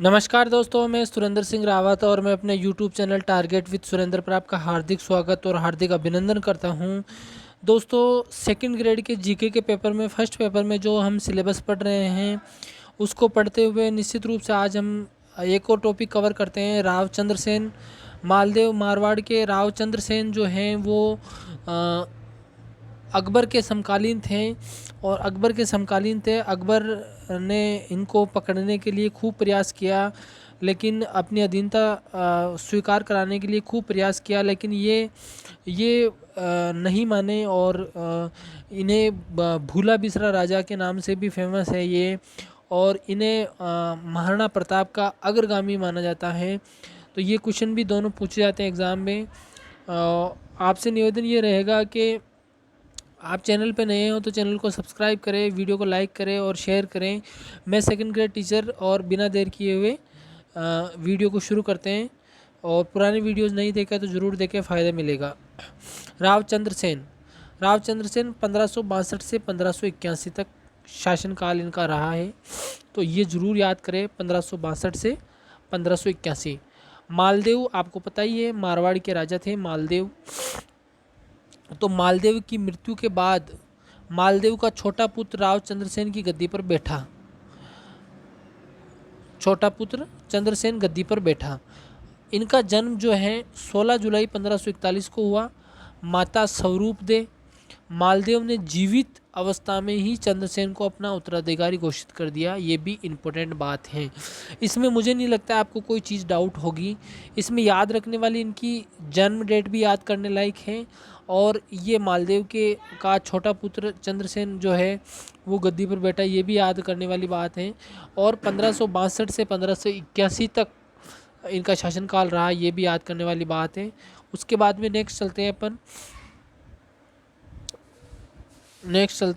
नमस्कार दोस्तों, मैं सुरेंद्र सिंह रावत और मैं अपने YouTube channel target with Surendra पर आपका हार्दिक स्वागत और हार्दिक अभिनंदन करता हूं। दोस्तों, सेकंड ग्रेड के जीके के पेपर में फर्स्ट पेपर में जो हम सिलेबस पढ़ रहे हैं उसको पढ़ते हुए निश्चित रूप से आज हम एक और टॉपिक कवर करते हैं। रावचंद्र सेन, मालदेव मारवाड़ के रावचंद्र सेन जो हैं वो अकबर के समकालीन थे और अकबर के समकालीन थे। अकबर ने इनको पकड़ने के लिए खूब प्रयास किया, लेकिन अपनी अधीनता स्वीकार कराने के लिए खूब प्रयास किया, लेकिन ये नहीं माने और इन्हें भूला बिसरा राजा के नाम से भी फेमस है ये, और इन्हें महाराणा प्रताप का अग्रगामी माना जाता है। तो ये क्वेश्चन भी दोनों पूछे जाते हैं एग्ज़ाम में। आपसे निवेदन ये रहेगा कि आप चैनल पे नए हो तो चैनल को सब्सक्राइब करें, वीडियो को लाइक करें और शेयर करें। मैं सेकंड ग्रेड टीचर और बिना देर किए हुए वीडियो को शुरू करते हैं। और पुराने वीडियोस नहीं देखे तो ज़रूर देखें, फ़ायदा मिलेगा। रावचंद्र सेन 1562 से 1581 तक शासनकाल इनका रहा है, तो ये ज़रूर याद करें, 1562 से 1581। मालदेव आपको पता ही है, मारवाड़ के राजा थे मालदेव। तो मालदेव की मृत्यु के बाद मालदेव का छोटा पुत्र रावचंद्र सेन की गद्दी पर बैठा। छोटा पुत्र चंद्रसेन गद्दी पर बैठा। इनका जन्म जो है 16 जुलाई 1541 को हुआ। माता स्वरूप दे। मालदेव ने जीवित अवस्था में ही चंद्रसेन को अपना उत्तराधिकारी घोषित कर दिया। ये भी इम्पोर्टेंट बात है। इसमें मुझे नहीं लगता आपको कोई चीज़ डाउट होगी। इसमें याद रखने वाली इनकी जन्म डेट भी याद करने लायक है, और ये मालदेव के का छोटा पुत्र चंद्रसेन जो है वो गद्दी पर बैठा, ये भी याद करने वाली बात है। और 1562 से 1581 तक इनका शासनकाल रहा, ये भी याद करने वाली बात है। उसके बाद में नेक्स्ट चलते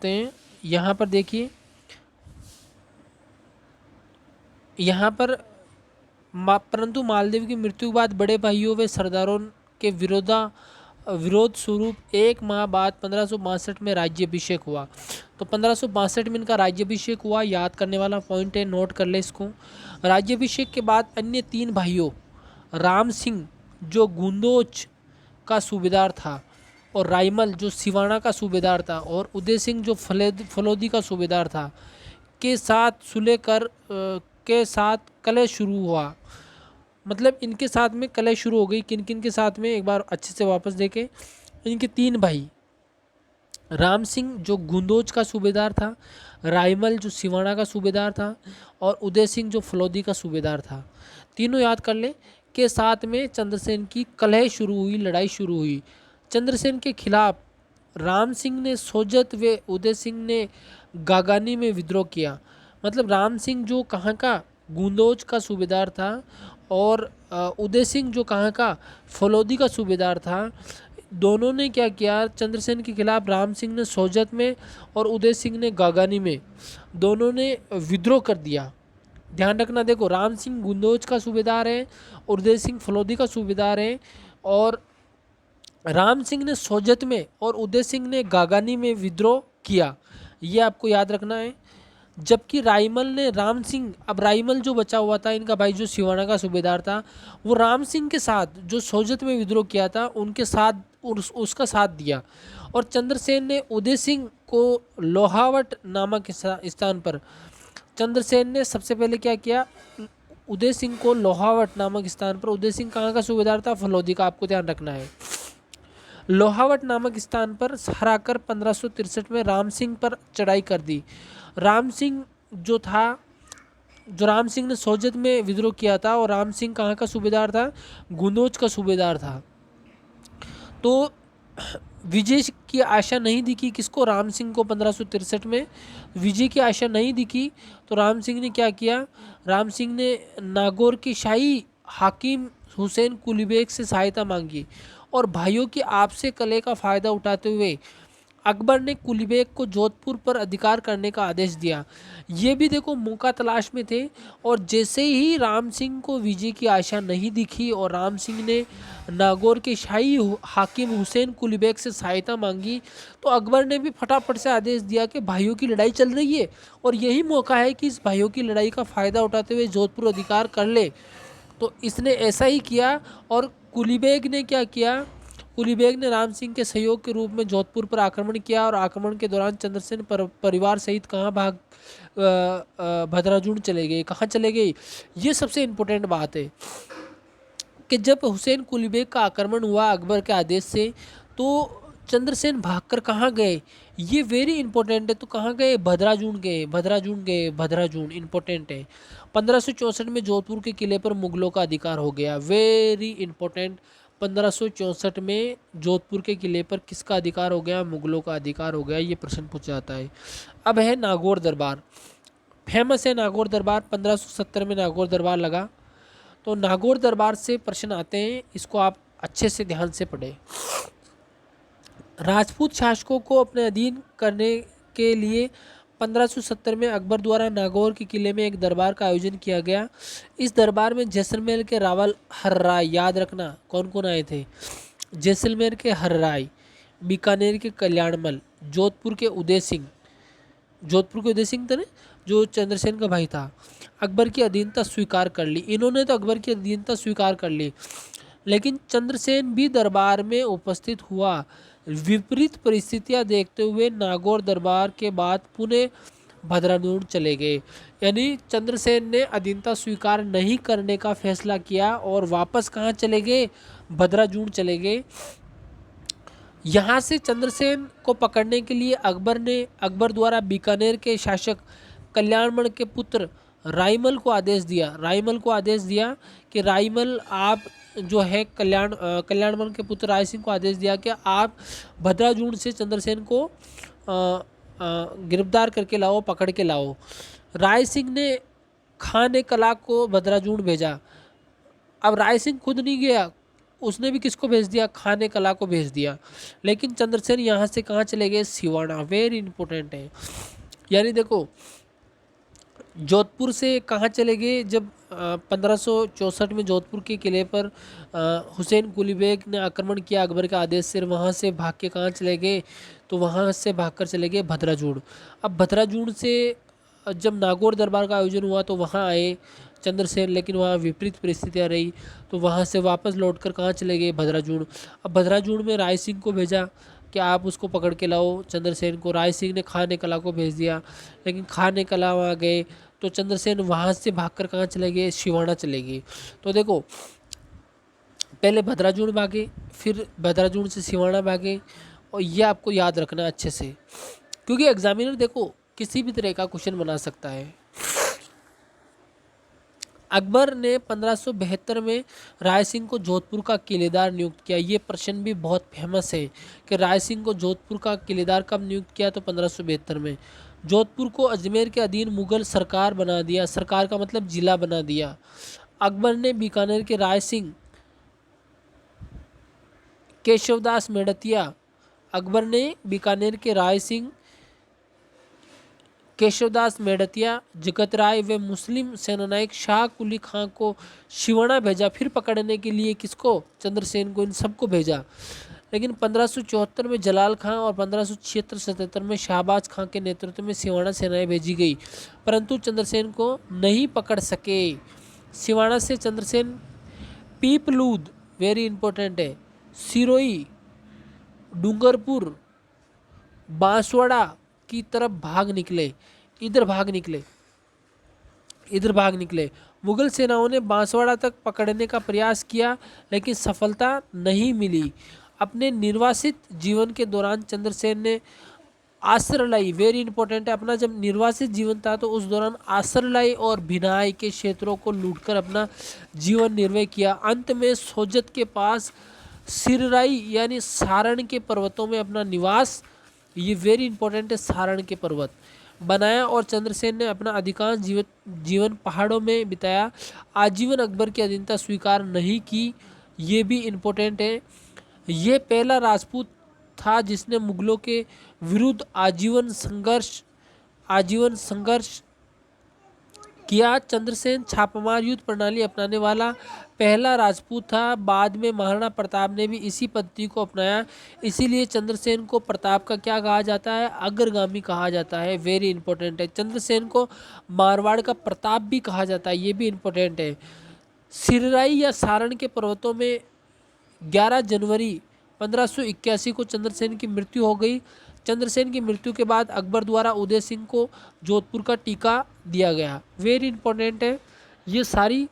हैं। यहाँ पर देखिए, यहाँ पर परंतु मालदेव की मृत्यु के बाद बड़े भाइयों व सरदारों के विरोध स्वरूप एक माह बाद 1562 में राज्याभिषेक हुआ। तो 1562 में इनका राज्याभिषेक हुआ। याद करने वाला पॉइंट है, नोट कर ले इसको। राज्याभिषेक के बाद अन्य 3 भाइयों राम सिंह जो गुंदोच का सूबेदार था, और राइमल जो सिवाना का सूबेदार था, और उदय सिंह जो फलोदी का सूबेदार था, के साथ सुलह कर के साथ कलह शुरू हुआ। मतलब इनके साथ में कलह शुरू हो गई। किन किन के साथ में, एक बार अच्छे से वापस देखें। इनके 3 भाई, राम सिंह जो गुंदोज का सूबेदार था, राइमल जो सिवाना का सूबेदार था, और उदय सिंह जो फलोदी का सूबेदार था, तीनों याद कर ले, के साथ में चंद्रसेन की कलह शुरू हुई, लड़ाई शुरू हुई। चंद्रसेन के खिलाफ राम सिंह ने सोजत व उदय सिंह ने गागानी में विद्रोह किया। मतलब राम सिंह जो कहाँ का, गुंदोज का सूबेदार था, और उदय सिंह जो कहाँ का, फलोदी का सूबेदार था। दोनों ने क्या किया, चंद्रसेन के खिलाफ राम सिंह ने सोजत में और उदय सिंह ने गागानी में, दोनों ने विद्रोह कर दिया। ध्यान रखना, देखो, राम सिंह गुंदोज का सूबेदार है, उदय सिंह फलोदी का सूबेदार है, और राम सिंह ने सोजत में और उदय सिंह ने गागानी में विद्रोह किया। ये आपको याद रखना है। जबकि राइमल ने राम सिंह, अब राइमल जो बचा हुआ था, इनका भाई जो सिवाना का सूबेदार था, वो राम सिंह के साथ जो सोजत में विद्रोह किया था उनके साथ उसका साथ दिया। और चंद्रसेन ने उदय सिंह को लोहावट नामक स्थान पर, चंद्रसेन ने सबसे पहले क्या किया, उदय सिंह को लोहावट नामक स्थान पर, उदय सिंह कहाँ का सूबेदार था, फलोदी का, आपको ध्यान रखना है। लोहावट नामक स्थान पर हराकर 1563 में राम सिंह पर चढ़ाई कर दी। राम सिंह जो था, जो राम सिंह ने सोजत में विद्रोह किया था, और राम सिंह कहाँ का सूबेदार था, गुंदोज का सूबेदार था। तो विजय की आशा नहीं दिखी किसको, राम सिंह को 1563 में विजय की आशा नहीं दिखी। तो राम सिंह ने क्या किया, राम सिंह ने नागौर के शाही हाकिम हुसैन कुली बेग से सहायता मांगी, और भाइयों की आपसी कलह का फ़ायदा उठाते हुए अकबर ने कुलीबेग को जोधपुर पर अधिकार करने का आदेश दिया। ये भी देखो मौका तलाश में थे, और जैसे ही राम सिंह को विजय की आशा नहीं दिखी और राम सिंह ने नागौर के शाही हाकिम हुसैन कुलीबेग से सहायता मांगी, तो अकबर ने भी फटाफट से आदेश दिया कि भाइयों की लड़ाई चल रही है और यही मौका है कि इस भाइयों की लड़ाई का फ़ायदा उठाते हुए जोधपुर अधिकार कर ले। तो इसने ऐसा ही किया। और कुलीबेग ने क्या किया, कुलीबेग ने राम सिंह के सहयोग के रूप में जोधपुर पर आक्रमण किया, और आक्रमण के दौरान चंद्रसेन परिवार सहित कहाँ भद्राजुण चले गए, कहाँ चले गए। ये सबसे इम्पोर्टेंट बात है कि जब हुसैन कुलीबेग का आक्रमण हुआ अकबर के आदेश से, तो चंद्रसेन भागकर कहाँ गए, ये वेरी इंपॉर्टेंट है। तो कहाँ गए, भद्राजुण गए, भद्राजुण गए, भद्राजुण इंपॉर्टेंट है। 1564 में जोधपुर के किले पर मुगलों का अधिकार हो गया, वेरी इंपॉर्टेंट। 1564 में जोधपुर के किले पर किसका अधिकार हो गया, मुगलों का अधिकार हो गया, ये प्रश्न पूछा जाता है। अब है नागौर दरबार, फेमस है नागौर दरबार। 1570 में नागौर दरबार लगा। तो नागौर दरबार से प्रश्न आते हैं, इसको आप अच्छे से ध्यान से पढ़ें। राजपूत शासकों को अपने अधीन करने के लिए 1570 में अकबर द्वारा नागौर के किले में एक दरबार का आयोजन किया गया। इस दरबार में जैसलमेर के रावल हर्राय, याद रखना कौन कौन आए थे, जैसलमेर के हर्राय, बीकानेर के कल्याणमल, जोधपुर के उदय सिंह, जोधपुर के उदय सिंह थे ना, जो चंद्रसेन का भाई था, अकबर की अधीनता स्वीकार कर ली। इन्होंने तो अकबर की अधीनता स्वीकार कर ली, लेकिन चंद्रसेन भी दरबार में उपस्थित हुआ। विपरीत परिस्थितियां देखते हुए नागौर दरबार के बाद पुणे भद्राजुण चले गए। यानी चंद्रसेन ने अधीनता स्वीकार नहीं करने का फैसला किया और वापस कहाँ चले गए, भद्राजुण चले गए। यहाँ से चंद्रसेन को पकड़ने के लिए अकबर द्वारा बीकानेर के शासक कल्याणमल के पुत्र राईमल को आदेश दिया कि राईमल आप जो है कल्याणमल के पुत्र राय सिंह को आदेश दिया कि आप भद्राजुण से चंद्रसेन को गिरफ्तार करके लाओ, पकड़ के लाओ। राय सिंह ने खान कला को भद्राजुण भेजा। अब राय सिंह खुद नहीं गया, उसने भी किसको भेज दिया, खान कला को भेज दिया। लेकिन चंद्रसेन यहाँ से कहाँ चले गए, सिवाना, वेरी इंपॉर्टेंट है। यानी देखो जोधपुर से कहाँ चले गए, जब 1564 में जोधपुर के किले पर हुसैन कुलीबेग ने आक्रमण किया अकबर के आदेश से, वहाँ से भाग के कहाँ चले गए, तो वहाँ से भागकर चले गए भद्राजुण। अब भद्राजुण से जब नागौर दरबार का आयोजन हुआ तो वहाँ आए चंद्रसेन, लेकिन वहाँ विपरीत परिस्थितियाँ रही, तो वहाँ से वापस लौटकर कहाँ चले गए, भद्राजुण। अब भद्राजुण में राय सिंह को भेजा कि आप उसको पकड़ के लाओ, चंद्रसेन को। राय सिंह ने खान कला को भेज दिया, लेकिन खान कला वहाँ गए तो चंद्रसेन वहाँ से भागकर कहाँ चले गए, सिवाना चले गए। तो देखो पहले भद्राजुण भागे, फिर भद्राजुण से सिवाना भागे, और ये आपको याद रखना अच्छे से, क्योंकि एग्जामिनर देखो किसी भी तरह का क्वेश्चन बना सकता है। अकबर ने 1572 में राय सिंह को जोधपुर का किलेदार नियुक्त किया। ये प्रश्न भी बहुत फेमस है कि राय सिंह को जोधपुर का किलेदार कब नियुक्त किया, तो 1572 में। जोधपुर को अजमेर के अधीन मुगल सरकार बना दिया, सरकार का मतलब जिला बना दिया। अकबर ने बीकानेर के राय सिंह, केशवदास मेड़तिया, अकबर ने बीकानेर के राय सिंह, केशवदास मेड़तिया, जगत राय व मुस्लिम सेनानायक शाह कुली खां को सिवाना भेजा, फिर पकड़ने के लिए किसको, चंद्रसेन को, इन सबको भेजा। लेकिन 1574 में जलाल खां और 1576-77 में शाहबाज खां के नेतृत्व में सिवाना सेनाएं भेजी गई, परंतु चंद्रसेन को नहीं पकड़ सके। सिवाना से चंद्रसेन पीपलूद, वेरी इंपॉर्टेंट है, सिरोही, डूंगरपुर, बांसवाड़ा की तरफ भाग निकले, इधर भाग निकले। मुगल सेनाओं ने बांसवाड़ा तक पकड़ने का प्रयास किया, लेकिन सफलता नहीं मिली। अपने निर्वासित जीवन के दौरान चंद्रसेन ने आसरलाई, वेरी इंपॉर्टेंट है, अपना जब निर्वासित जीवन था तो उस दौरान आसरलाई और भिनाई के क्षेत्रों को लूटकर अपना जीवन निर्वाह किया। अंत में सोजत के पास सिरराई यानी सारण के पर्वतों में अपना निवास, ये वेरी इंपॉर्टेंट है, सारण के पर्वत बनाया, और चंद्रसेन ने अपना अधिकांश जीवन पहाड़ों में बिताया। आजीवन अकबर की अधीनता स्वीकार नहीं की, ये भी इम्पोर्टेंट है। ये पहला राजपूत था जिसने मुगलों के विरुद्ध आजीवन संघर्ष किया। चंद्रसेन छापामार युद्ध प्रणाली अपनाने वाला पहला राजपूत था। बाद में महाराणा प्रताप ने भी इसी पद्धति को अपनाया। इसीलिए चंद्रसेन को प्रताप का क्या कहा जाता है? अग्रगामी कहा जाता है। वेरी इंपॉर्टेंट है। चंद्रसेन को मारवाड़ का प्रताप भी कहा जाता है, ये भी इंपॉर्टेंट है। सिरराई या सारण के पर्वतों में 11 जनवरी 1581 को चंद्रसेन की मृत्यु हो गई। चंद्रसेन की मृत्यु के बाद अकबर द्वारा उदय सिंह को जोधपुर का टीका दिया गया। वेरी इंपॉर्टेंट है। ये सारी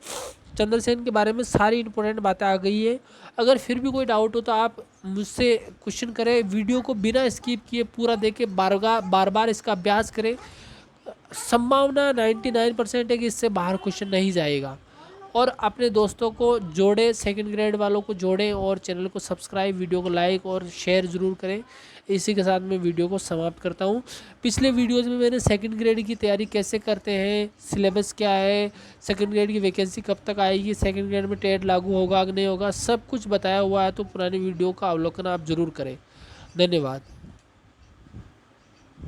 चंद्रसेन के बारे में सारी इंपॉर्टेंट बातें आ गई है। अगर फिर भी कोई डाउट हो तो आप मुझसे क्वेश्चन करें। वीडियो को बिना स्किप किए पूरा देखें, बार बार इसका अभ्यास करें। संभावना 99% है कि इससे बाहर क्वेश्चन नहीं जाएगा। और अपने दोस्तों को जोड़ें, सेकंड ग्रेड वालों को जोड़ें और चैनल को सब्सक्राइब, वीडियो को लाइक और शेयर ज़रूर करें। इसी के साथ मैं वीडियो को समाप्त करता हूं। पिछले वीडियोज़ में मैंने सेकंड ग्रेड की तैयारी कैसे करते हैं, सिलेबस क्या है, सेकंड ग्रेड की वैकेंसी कब तक आएगी, सेकंड ग्रेड में टेट लागू होगा कि नहीं होगा, सब कुछ बताया हुआ है। तो पुरानी वीडियो का अवलोकन आप ज़रूर करें। धन्यवाद।